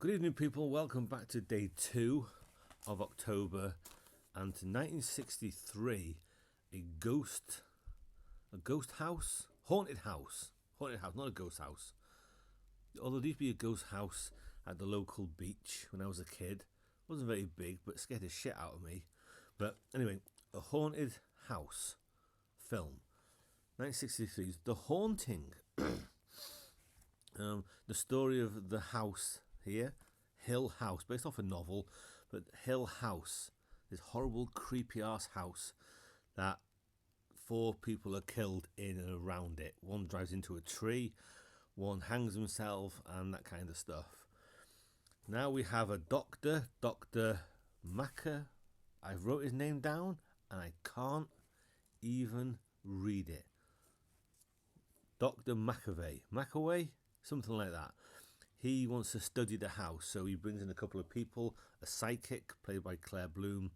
Good evening, people. Welcome back to day 2 of October and to 1963, a ghost house, haunted house, not a ghost house. Although there used to be a ghost house at the local beach when I was a kid. It wasn't very big, but it scared the shit out of me. But anyway, a haunted house film, 1963. The Haunting. The story of the house here, Hill House, based off a novel, but Hill House, this horrible, creepy ass house that 4 people are killed in and around it. One drives into a tree, one hangs himself, and that kind of stuff. Now we have a doctor, Dr. Macker. I wrote his name down and I can't even read it. Dr. McAway, something like that. He wants to study the house, so he brings in a couple of people, a psychic played by Claire Bloom,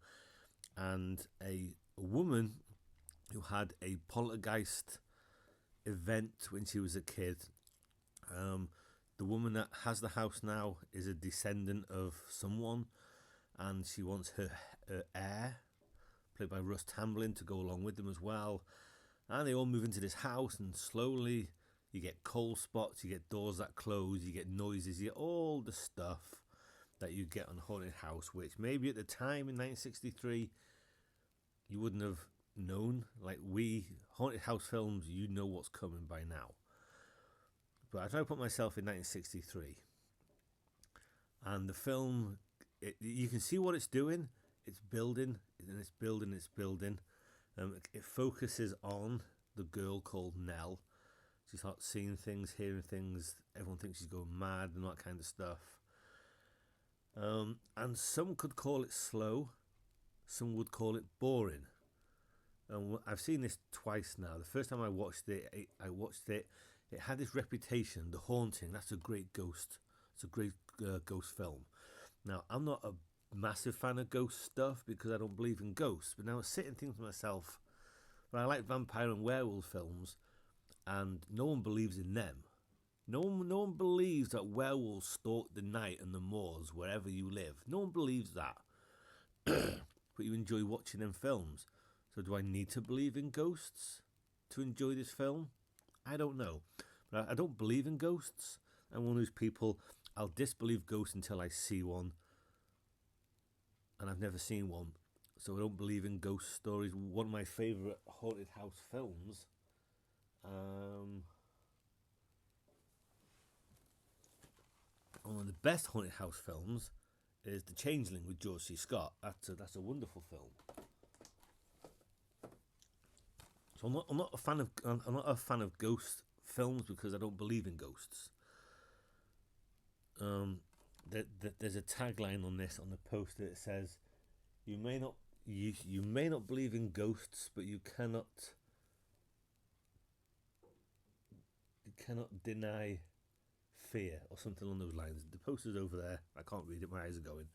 and a woman who had a poltergeist event when she was a kid. The woman that has the house now is a descendant of someone, and she wants her heir, played by Russ Tamblyn, to go along with them as well. And they all move into this house, and slowly you get cold spots, you get doors that close, you get noises, you get all the stuff that you get on Haunted House, which maybe at the time in 1963 you wouldn't have known. Like Haunted House films, you know what's coming by now. But I try to put myself in 1963, and the film, you can see what it's doing. It's building, and it's building, it focuses on the girl called Nell. She starts seeing things, hearing things. Everyone thinks she's going mad and that kind of stuff. And some could call it slow. Some would call it boring. And I've seen this twice now. The first time I watched it, it had this reputation, The Haunting. That's a great ghost. It's a great ghost film. Now, I'm not a massive fan of ghost stuff because I don't believe in ghosts. But now I was sitting thinking to myself, but I like vampire and werewolf films, and no one believes in them. No one believes that werewolves stalk the night and the moors wherever you live. No one believes that. But you enjoy watching them films. So do I need to believe in ghosts to enjoy this film? I don't know. But I don't believe in ghosts. I'm one of those people, I'll disbelieve ghosts until I see one. And I've never seen one. So I don't believe in ghost stories. One of my favourite haunted house films, one of the best haunted house films, is The Changeling with George C. Scott. That's a wonderful film. So I'm not a fan of ghost films because I don't believe in ghosts. There's a tagline on the poster that says, "You may not believe in ghosts, but you cannot deny fear," or something along those lines. The poster's over there. I can't read it. My eyes are going.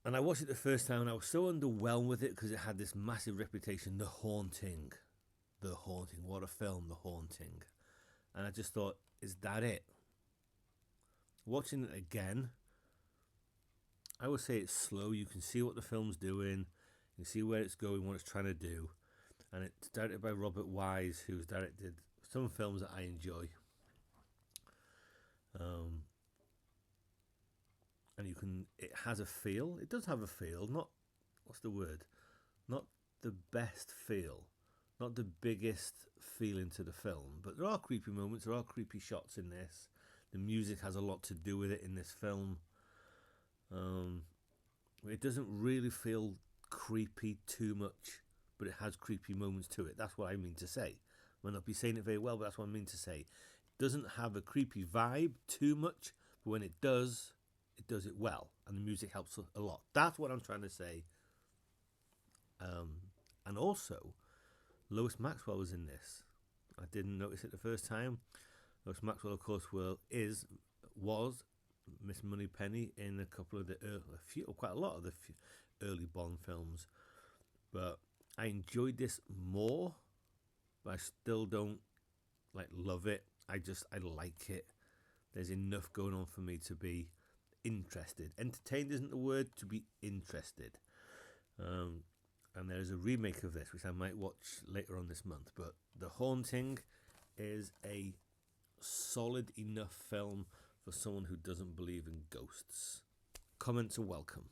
And I watched it the first time and I was so underwhelmed with it because it had this massive reputation. The Haunting. What a film, The Haunting. And I just thought, is that it? Watching it again, I would say it's slow. You can see what the film's doing. You can see where it's going, what it's trying to do. And it's directed by Robert Wise, who's directed some films that I enjoy. And it has a feel. It does have a feel. Not Not the best feel. Not the biggest feeling to the film. But there are creepy moments. There are creepy shots in this. The music has a lot to do with it in this film. It doesn't really feel creepy too much, but it has creepy moments to it. That's what I mean to say. I might not be saying it very well, but that's what I mean to say. It doesn't have a creepy vibe too much, but when it does it well, and the music helps a lot. That's what I'm trying to say. And also, Lois Maxwell was in this. I didn't notice it the first time. Lois Maxwell, of course, was Miss Moneypenny in a couple of quite a lot of the early Bond films. But I enjoyed this more, but I still don't love it. I like it. there's enough going on for me to be interested. Entertained isn't the word, to be interested. And there's a remake of this, which I might watch later on this month. But The Haunting is a solid enough film for someone who doesn't believe in ghosts. Comments are welcome.